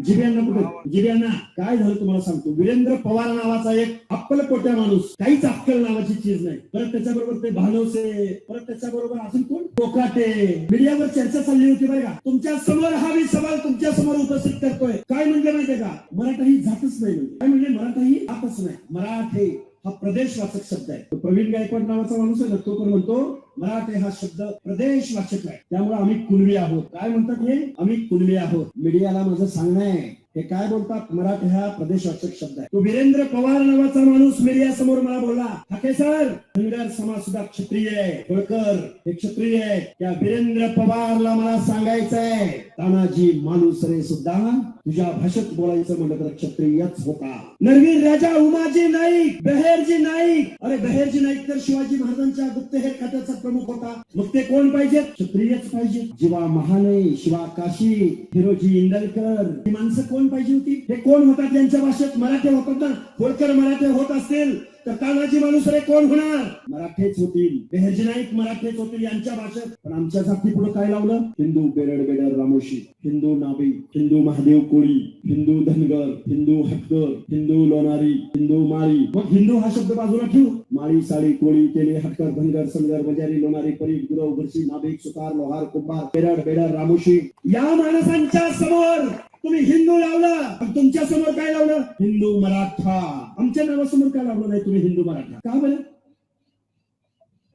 जिब्यांना कुठे जिब्यांना काय झालं तुम्हाला सांगतो. वीरेंद्र पवार नावाचा एक अक्कलपोट्या माणूस, काहीच अक्कल नावाची चीज नाही. परत त्याच्याबरोबर ते भानवसे, परत त्याच्याबरोबर अजून कोण कोकाटे. मीडियावर चर्चा चालली होती बरं का. तुमच्या समोर हा मी सवाल तुमच्या समोर उपस्थित करतोय. काय म्हणजे माहितीये का, मराठा ही जातच नाही. म्हणजे काय म्हणजे मराठा ही जातच नाही. मराठे हा प्रदेशवाचक शब्द आहे. प्रवीण गायकवाड नावाचा माणूस आहे ना, तो पण म्हणतो मराठे हा शब्द प्रदेशवाचक आहे. त्यामुळे आम्ही कुणबी आहोत. काय म्हणतात हे, आम्ही कुणबी आहोत. मीडियाला माझं सांगणं आहे, हे काय बोलतात, मराठी हा प्रदेशवाचक शब्द आहे. तो वीरेंद्र पवार नावाचा माणूस मीडिया समोर मला बोलला, ठाके सर धनगर समाज सुद्धा क्षत्रिय आहे, होळकर हे क्षत्रिय आहे. त्या वीरेंद्र पवारला मला सांगायचंय, तानाजी मालुसरे सुद्धा तुझ्या भाषेत बोलायचं म्हणलं तर क्षत्रियच होता. नरवीर राजा उमाजी नाईक, बहेरजी नाईक, अरे बहेरजी नाईक तर शिवाजी महाराजांच्या गुप्तहेर खात्याचा प्रमुख होता. मग ते कोण पाहिजे, क्षत्रियच पाहिजे. जीवा महाने, शिवा काशी, हिरोजी इंदलकर, ही माणसं कोण पाहिजे होती. हे कोण होतात, त्यांच्या भाषेत मराठे होतात ना. होळकर मराठे होत असतील तर तानाजी मालुसरे कोण होणार, मराठेच होतील. बेहरजी नाईक मराठेच होतील यांच्या भाषेत. पण आमच्या जाती पुढे काय लावलं, हिंदू बेरड बेडर रामोशी, हिंदू नाबी, हिंदू महादेव कोळी, हिंदू धनगर, हिंदू हटकर, हिंदू लोणारी, हिंदू माळी. मग हिंदू हा शब्द बाजूला ठेवू, माळी साळी कोळी केले हटकर धनगर समगर बजारी लोणारी परीट गुरव घरशी नाभिक सुतार लोहार कुंभार बेरड बेडर रामोशी या माणसांच्या समोर तुम्ही हिंदू लावलं. तुमच्या समोर काय लावलं, हिंदू मराठा. आमच्या नावासमोर काय लावलं नाही तुम्ही, हिंदू मराठा. का बरं,